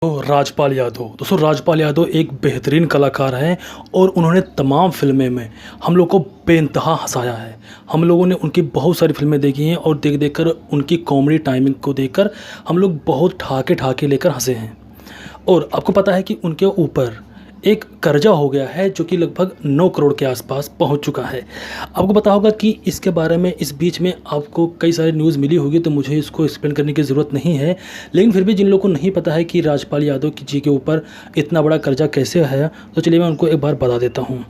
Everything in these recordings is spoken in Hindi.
तो राजपाल यादव दोस्तों, राजपाल यादव एक बेहतरीन कलाकार हैं और उन्होंने तमाम फ़िल्में में हम लोग को बेइंतहा हँसाया है। हम लोगों ने उनकी बहुत सारी फ़िल्में देखी हैं और देख कर उनकी कॉमेडी टाइमिंग को देखकर हम लोग बहुत ठहाके ठहाके लेकर हँसे हैं। और आपको पता है कि उनके ऊपर एक कर्जा हो गया है जो कि लगभग 9 करोड़ के आसपास पहुंच चुका है। आपको पता होगा कि इसके बारे में इस बीच में आपको कई सारी न्यूज़ मिली होगी, तो मुझे इसको एक्सप्लेन करने की ज़रूरत नहीं है। लेकिन फिर भी जिन लोगों को नहीं पता है कि राजपाल यादव जी के ऊपर इतना बड़ा कर्जा कैसे है, तो चलिए मैं उनको एक बार बता देता हूँ।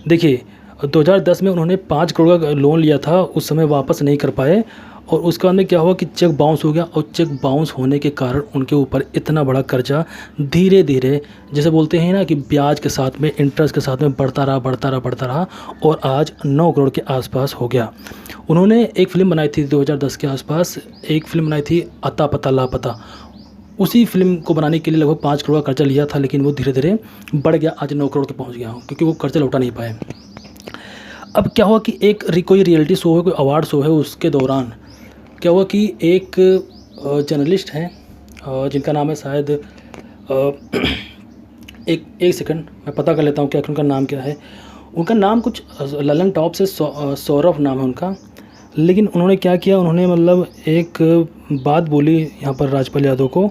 देखिए, 2010 में उन्होंने 5 करोड़ का लोन लिया था, उस समय वापस नहीं कर पाए और उसके बाद में क्या हुआ कि चेक बाउंस हो गया और चेक बाउंस होने के कारण उनके ऊपर इतना बड़ा कर्जा धीरे धीरे, जैसे बोलते हैं ना कि ब्याज के साथ में, इंटरेस्ट के साथ में बढ़ता रहा और आज 9 करोड़ के आसपास हो गया। उन्होंने एक फ़िल्म बनाई थी 2010 के आसपास, एक फ़िल्म बनाई थी अता पता लापता। उसी फ़िल्म को बनाने के लिए लगभग 5 करोड़ का कर्जा लिया था, लेकिन वो धीरे धीरे बढ़ गया, आज 9 करोड़ के पहुँच गया क्योंकि वो कर्जा लौटा नहीं पाए। अब क्या हुआ कि कोई रियलिटी शो है, कोई अवार्ड शो है, उसके दौरान क्या हुआ कि एक जर्नलिस्ट हैं जिनका नाम है शायद एक सेकंड मैं पता कर लेता हूँ क्या उनका नाम क्या है। उनका नाम कुछ ललन टॉप से सौरभ नाम है उनका। लेकिन उन्होंने क्या किया, उन्होंने मतलब एक बात बोली यहाँ पर राजपाल यादव को।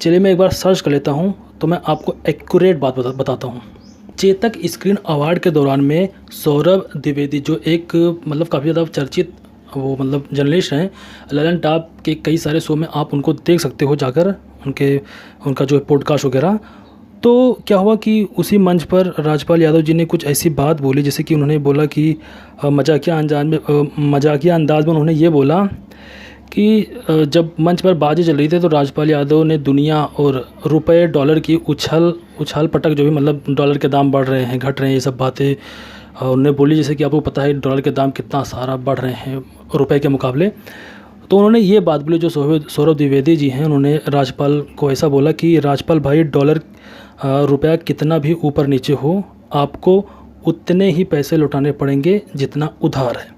चलिए मैं एक बार सर्च कर लेता हूँ तो मैं आपको एक्यूरेट बात बताता हूँ। चेतक स्क्रीन अवार्ड के दौरान में सौरभ द्विवेदी, जो एक मतलब काफ़ी ज़्यादा चर्चित वो मतलब जर्नलिस्ट हैं, ललन टॉप के कई सारे शो में आप उनको देख सकते हो जाकर, उनका जो पॉडकास्ट वगैरह। तो क्या हुआ कि उसी मंच पर राजपाल यादव जी ने कुछ ऐसी बात बोली, जैसे कि उन्होंने बोला कि मजाकिया अंदाज में उन्होंने ये बोला कि जब मंच पर बाजी चल रही थी तो राजपाल यादव ने दुनिया और रुपए डॉलर की उछाल पटक, जो भी मतलब डॉलर के दाम बढ़ रहे हैं, घट रहे हैं, ये सब बातें उन्होंने बोली। जैसे कि आपको पता है डॉलर के दाम कितना सारा बढ़ रहे हैं रुपए के मुकाबले। तो उन्होंने ये बात बोली, जो सौरभ द्विवेदी जी हैं, उन्होंने राजपाल को ऐसा बोला कि राजपाल भाई, डॉलर रुपया कितना भी ऊपर नीचे हो, आपको उतने ही पैसे लौटाने पड़ेंगे जितना उधार है।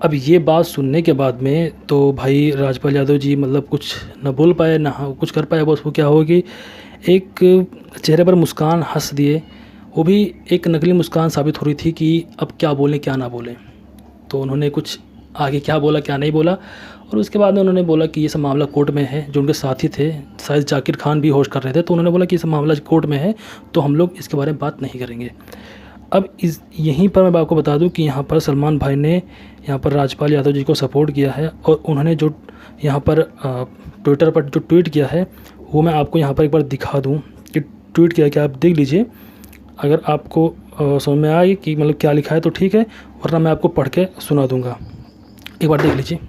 अब ये बात सुनने के बाद में तो भाई राजपाल यादव जी मतलब कुछ न बोल पाए ना कुछ कर पाए। बस वो क्या हो कि एक चेहरे पर मुस्कान हंस दिए, वो भी एक नकली मुस्कान साबित हो रही थी कि अब क्या बोलें क्या ना बोलें। तो उन्होंने कुछ आगे क्या बोला क्या नहीं बोला, और उसके बाद में उन्होंने बोला कि ये सब मामला कोर्ट में है। जो उनके साथी थे, शायद जाकिर खान भी होस्ट कर रहे थे, तो उन्होंने बोला कि ये सब मामला कोर्ट में है, तो हम लोग इसके बारे में बात नहीं करेंगे। अब यहीं पर मैं आपको बता दूं कि यहाँ पर सलमान भाई ने यहाँ पर राजपाल यादव जी को सपोर्ट किया है, और उन्होंने जो यहाँ पर ट्विटर पर जो ट्वीट किया है वो मैं आपको यहाँ पर एक बार दिखा दूँ कि ट्वीट किया क्या, आप देख लीजिए। अगर आपको समझ में आए कि मतलब क्या लिखा है तो ठीक है, वरना मैं आपको पढ़ के सुना दूँगा, एक बार देख लीजिए।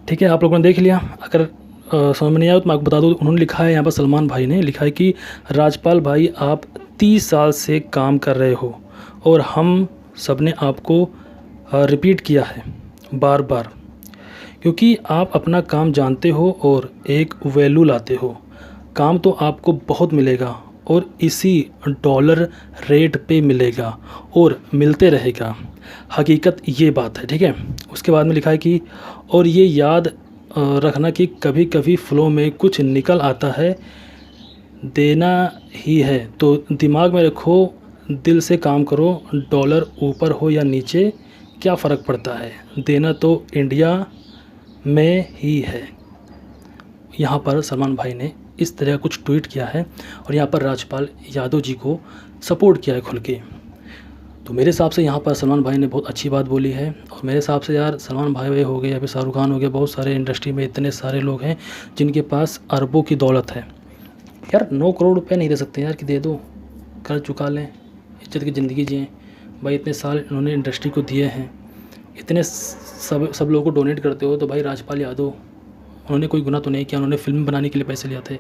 ठीक है, आप लोगों ने देख लिया। अगर समझ में नहीं आया तो मैं आपको बता दूँ, उन्होंने लिखा है यहाँ पर, सलमान भाई ने लिखा है कि राजपाल भाई, आप 30 साल से काम कर रहे हो और हम सब ने आपको रिपीट किया है बार बार, क्योंकि आप अपना काम जानते हो और एक वैल्यू लाते हो। काम तो आपको बहुत मिलेगा और इसी डॉलर रेट पे मिलेगा और मिलते रहेगा, हकीकत ये बात है। ठीक है, उसके बाद में लिखा है कि और ये याद रखना कि कभी कभी फ्लो में कुछ निकल आता है, देना ही है तो दिमाग में रखो, दिल से काम करो, डॉलर ऊपर हो या नीचे क्या फ़र्क पड़ता है, देना तो इंडिया में ही है। यहाँ पर सलमान भाई ने इस तरह कुछ ट्वीट किया है और यहाँ पर राजपाल यादव जी को सपोर्ट किया है खुल के। तो मेरे हिसाब से यहाँ पर सलमान भाई ने बहुत अच्छी बात बोली है। और मेरे हिसाब से यार सलमान भाई हो गए या फिर शाहरुख खान हो गए, बहुत सारे इंडस्ट्री में इतने सारे लोग हैं जिनके पास अरबों की दौलत है। यार 9 करोड़ रुपये नहीं दे सकते यार कि दे दो, कर्ज चुका लें, इज्जत की ज़िंदगी जिएँ। भाई इतने साल इन्होंने इंडस्ट्री को दिए हैं, इतने सब लोगों को डोनेट करते हो, तो भाई राजपाल यादव, उन्होंने कोई गुनाह तो नहीं किया, उन्होंने फ़िल्म बनाने के लिए पैसे लिए थे।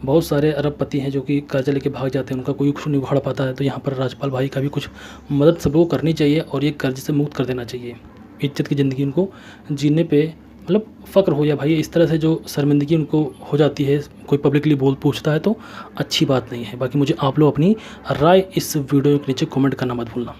बहुत सारे अरबपति हैं जो कि कर्जा लेके भाग जाते हैं, उनका कोई कुछ नहीं उखाड़ पाता है। तो यहाँ पर राजपाल भाई का भी कुछ मदद सबको करनी चाहिए और ये कर्ज से मुक्त कर देना चाहिए। इज्जत की ज़िंदगी उनको जीने पे मतलब फ़क्र हो या भाई, इस तरह से जो शर्मिंदगी उनको हो जाती है, कोई पब्लिकली पूछता है, तो अच्छी बात नहीं है। बाकी मुझे आप लोग अपनी राय इस वीडियो के नीचे कमेंट करना मत भूलना।